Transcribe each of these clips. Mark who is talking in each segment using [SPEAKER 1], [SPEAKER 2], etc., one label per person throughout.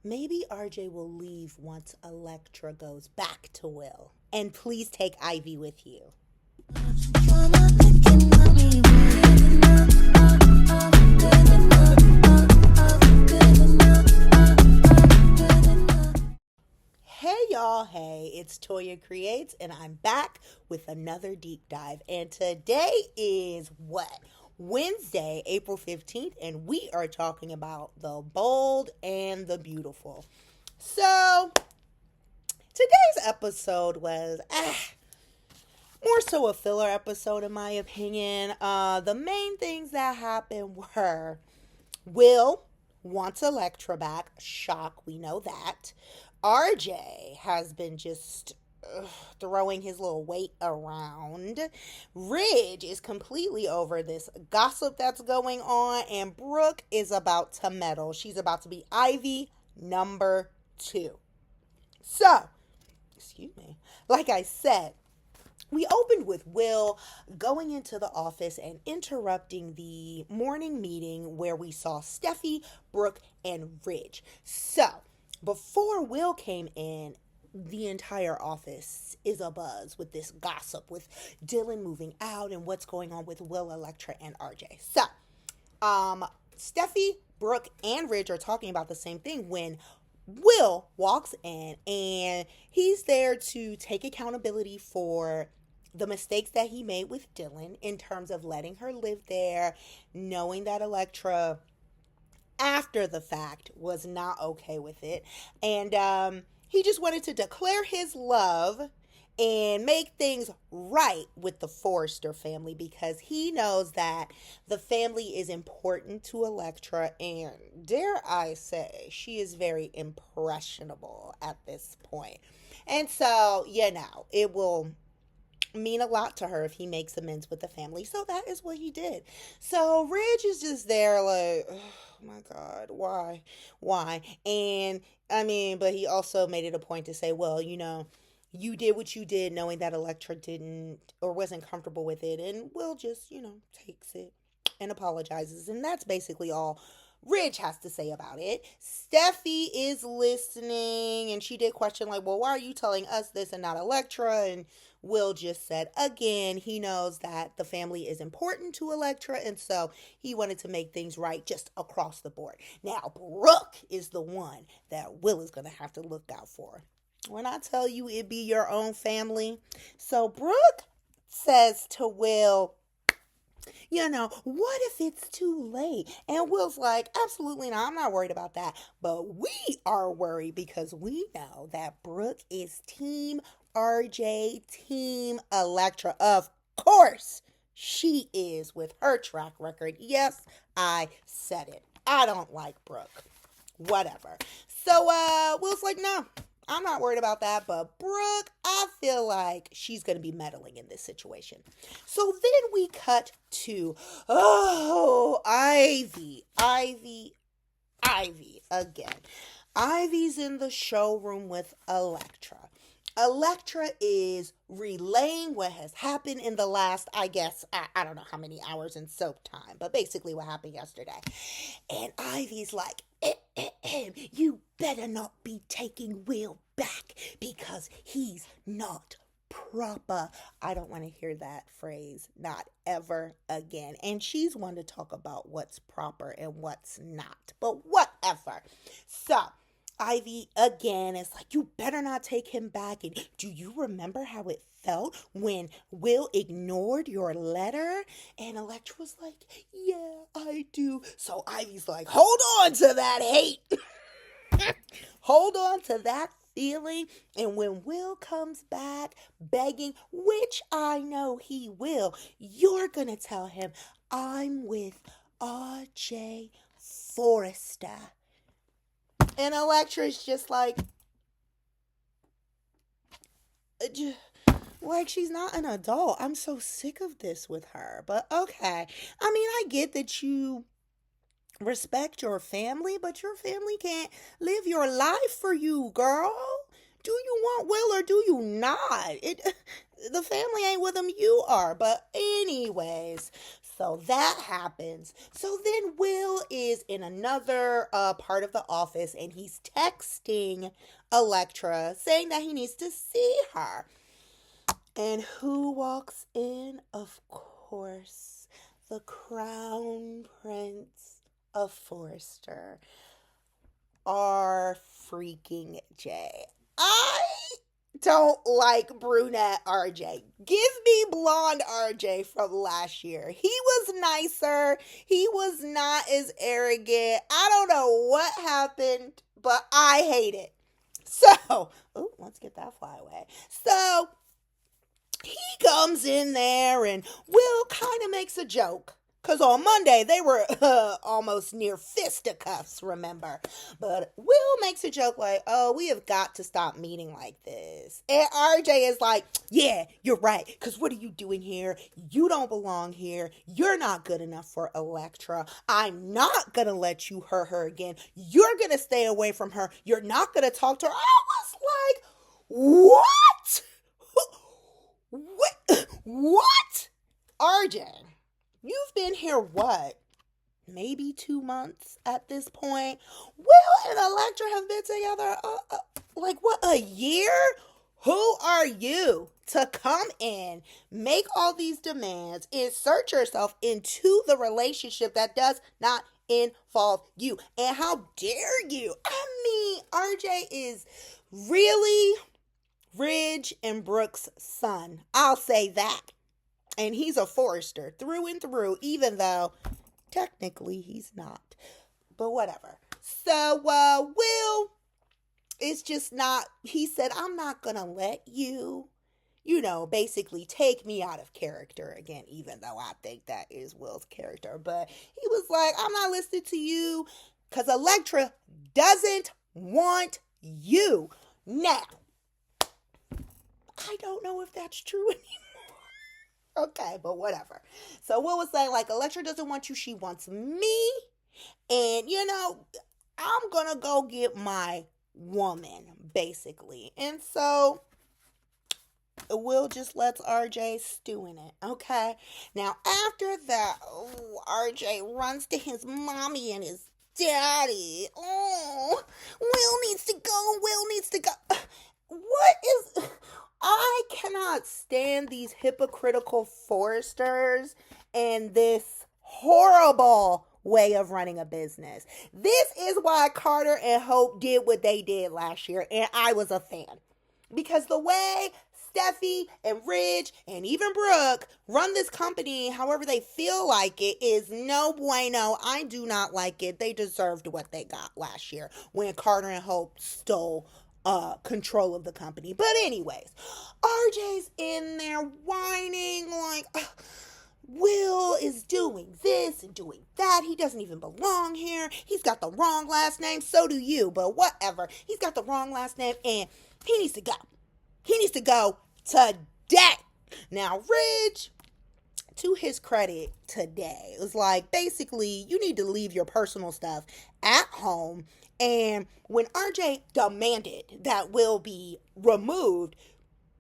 [SPEAKER 1] maybe RJ will leave once Electra goes back to Will. And please take Ivy with you. Hey y'all, hey, it's Toya Creates, and I'm back with another deep dive. And today is what? Wednesday, April 15th, and we are talking about the bold and the beautiful. So, today's episode was more so a filler episode in my opinion. The main things that happened were Will wants Electra back. Shock, we know that. RJ has been just throwing his little weight around. Ridge is completely over this gossip that's going on. And Brooke is about to meddle. She's about to be Ivy number 2. So, excuse me, like I said, we opened with Will going into the office and interrupting the morning meeting where we saw Steffi, Brooke, and Ridge. So, before Will came in, the entire office is abuzz with this gossip, with Dylan moving out and what's going on with Will, Electra, and RJ. So, Steffi, Brooke, and Ridge are talking about the same thing when Will walks in, and he's there to take accountability for the mistakes that he made with Dylan in terms of letting her live there, knowing that Electra, after the fact, was not okay with it. And he just wanted to declare his love and make things right with the Forrester family because he knows that the family is important to Electra, and dare I say, she is very impressionable at this point. And so, it will mean a lot to her if he makes amends with the family. So that is what he did. So Ridge is just there like, oh my God, why? And I mean, but he also made it a point to say, well, you did what you did knowing that Electra didn't or wasn't comfortable with it, and Will just, takes it and apologizes. And that's basically all Ridge has to say about it. Steffi is listening, and she did question like, well, why are you telling us this and not Electra? And Will just said, again, he knows that the family is important to Electra, and so he wanted to make things right just across the board. Now, Brooke is the one that Will is going to have to look out for. When I tell you it be your own family. So Brooke says to Will, what if it's too late? And Will's like, absolutely not. I'm not worried about that. But we are worried because we know that Brooke is Team RJ, Team Electra. Of course, she is with her track record. Yes, I said it. I don't like Brooke. Whatever. So Will's like, no. I'm not worried about that, but Brooke, I feel like she's going to be meddling in this situation. So then we cut to, Ivy again. Ivy's in the showroom with Electra. Electra is relaying what has happened in the last, I don't know how many hours in soap time, but basically what happened yesterday. And Ivy's like, you better not be taking Will back because he's not proper. I don't want to hear that phrase, not ever again. And she's one to talk about what's proper and what's not, but whatever. So Ivy again is like, you better not take him back. And do you remember how it felt when Will ignored your letter? And Electra was like, yeah, I do. So Ivy's like, hold on to that hate. Hold on to that feeling. And when Will comes back begging, which I know he will, you're going to tell him, I'm with RJ Forrester. And Electra's just like she's not an adult. I'm so sick of this with her. But okay. I mean, I get that you respect your family, but your family can't live your life for you, girl. Do you want Will or do you not? The family ain't with him, you are. But anyways, So that happens. So then Will is in another part of the office and he's texting Electra saying that he needs to see her. And who walks in? Of course, the crown prince of Forrester, R freaking J. I don't like brunette RJ. Give me blonde RJ from last year. He was nicer. He was not as arrogant. I don't know what happened, but I hate it. So, let's get that fly away. So, he comes in there and Will kind of makes a joke. Because on Monday, they were almost near fisticuffs, remember? But Will makes a joke like, oh, we have got to stop meeting like this. And RJ is like, yeah, you're right. Because what are you doing here? You don't belong here. You're not good enough for Electra. I'm not going to let you hurt her again. You're going to stay away from her. You're not going to talk to her. I was like, what? What? RJ, you've been here what? Maybe 2 months at this point. Will and Electra have been together like what, a year? Who are you to come in, make all these demands, insert yourself into the relationship that does not involve you? And how dare you? I mean, RJ is really Ridge and Brooke's son. I'll say that. And he's a Forrester through and through, even though technically he's not. But whatever. So, Will is just not, he said, I'm not going to let you, basically take me out of character again, even though I think that is Will's character. But he was like, I'm not listening to you because Electra doesn't want you. Now, I don't know if that's true anymore. Okay, but whatever. So Will was saying, like, Electra doesn't want you, she wants me. And, I'm going to go get my woman, basically. And so Will just lets RJ stew in it, okay? Now, after that, RJ runs to his mommy and his daddy. Oh, Will needs to go. Will needs to go. What is... I cannot stand these hypocritical Forresters and this horrible way of running a business. This is why Carter and Hope did what they did last year, and I was a fan. Because the way Steffi and Ridge and even Brooke run this company however they feel like it is no bueno. I do not like it. They deserved what they got last year when Carter and Hope stole control of the company. But anyways, RJ's in there whining like, Will is doing this and doing that. He doesn't even belong here. He's got the wrong last name. So do you, but whatever. He's got the wrong last name and he needs to go. He needs to go today. Now, Ridge, to his credit today, was like, basically, you need to leave your personal stuff at home. And when RJ demanded that Will be removed,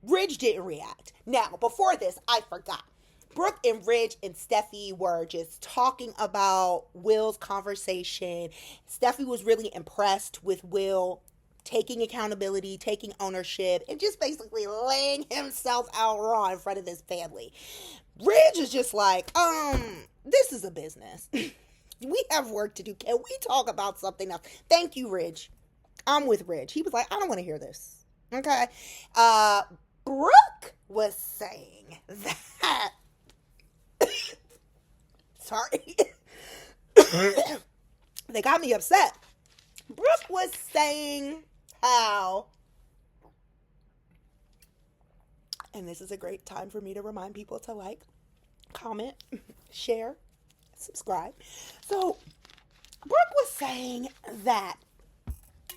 [SPEAKER 1] Ridge didn't react. Now, before this, I forgot. Brooke and Ridge and Steffi were just talking about Will's conversation. Steffi was really impressed with Will taking accountability, taking ownership, and just basically laying himself out raw in front of this family. Ridge is just like, this is a business. We have work to do. Can we talk about something else? Thank you, Ridge. I'm with Ridge. He was like, I don't want to hear this. Okay. Brooke was saying that. Sorry. They got me upset. Brooke was saying how, and this is a great time for me to remind people to like, comment, share, subscribe. So Brooke was saying that,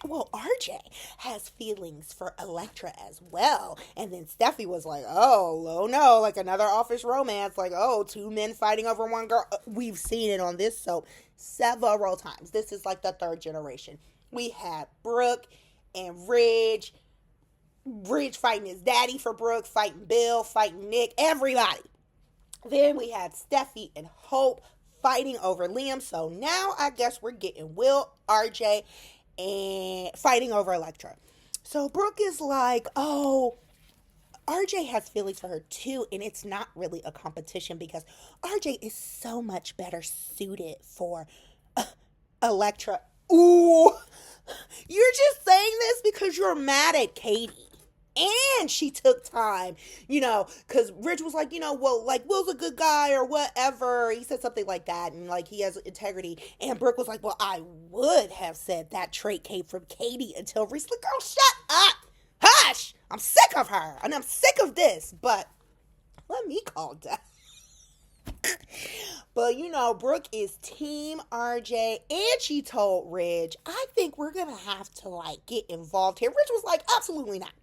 [SPEAKER 1] well, RJ has feelings for Electra as well. And then Steffi was like, oh no, like another office romance, like, oh, two men fighting over one girl. We've seen it on this soap several times. This is like the third generation. We had Brooke and Ridge fighting his daddy for Brooke, fighting Bill, fighting Nick, everybody. Then we had Steffi and Hope fighting over Liam. So now I guess we're getting Will, RJ, and fighting over Electra. So Brooke is like, oh, RJ has feelings for her too, and it's not really a competition because RJ is so much better suited for Electra. Ooh, you're just saying this because you're mad at Katie. And she took time, because Rich was like, well, like, Will's a good guy or whatever. He said something like that, and like, he has integrity. And Brooke was like, well, I would have said that trait came from Katie until recently. Girl, shut up. Hush. I'm sick of her, and I'm sick of this, but let me calm down. But Brooke is team RJ, and she told Ridge, I think we're gonna have to like get involved here. Ridge was like, absolutely not.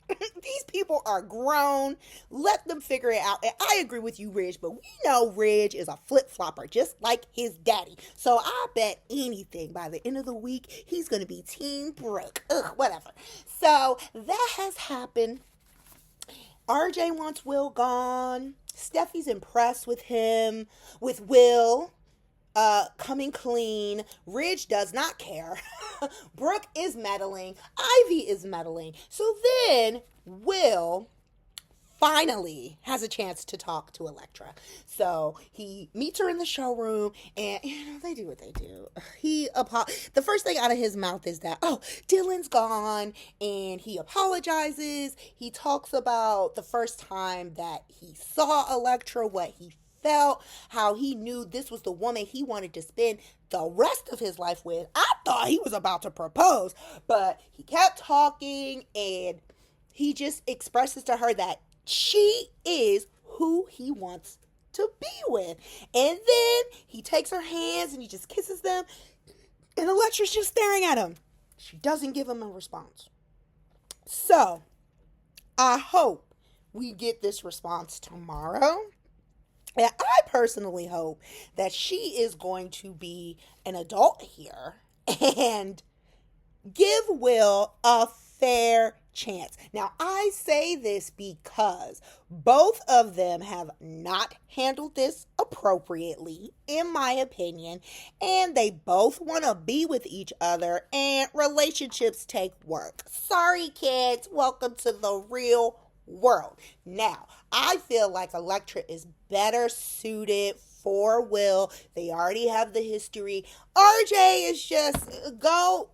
[SPEAKER 1] These people are grown. Let them figure it out. And I agree with you, Ridge, but we know Ridge is a flip-flopper, just like his daddy. So I bet anything by the end of the week, he's going to be Team Brooke. Ugh, whatever. So that has happened. RJ wants Will gone. Steffi's impressed with him, with Will coming clean. Ridge does not care. Brooke is meddling. Ivy is meddling. So then Will finally has a chance to talk to Electra. So he meets her in the showroom, and they do what they do. The first thing out of his mouth is that, oh, Dylan's gone, and he apologizes. He talks about the first time that he saw Electra, what he felt, how he knew this was the woman he wanted to spend the rest of his life with. I thought he was about to propose, but he kept talking, and he just expresses to her that she is who he wants to be with. And then he takes her hands and he just kisses them, and Electra's just staring at him. She doesn't give him a response. So I hope we get this response tomorrow. And I personally hope that she is going to be an adult here and give Will a fair chance. Now, I say this because both of them have not handled this appropriately, in my opinion, and they both want to be with each other, and relationships take work. Sorry, kids. Welcome to the real world. Now, I feel like Electra is better suited for Will. They already have the history. RJ is just go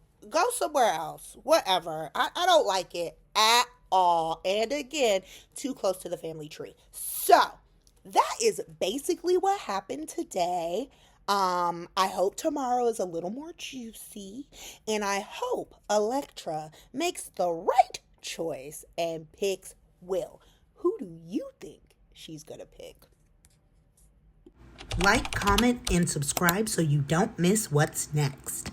[SPEAKER 1] somewhere else. Whatever. I don't like it at all. And again, too close to the family tree. So that is basically what happened today. I hope tomorrow is a little more juicy, and I hope Electra makes the right choice and picks Will. Who do you think she's gonna pick? Like, comment, and subscribe so you don't miss what's next.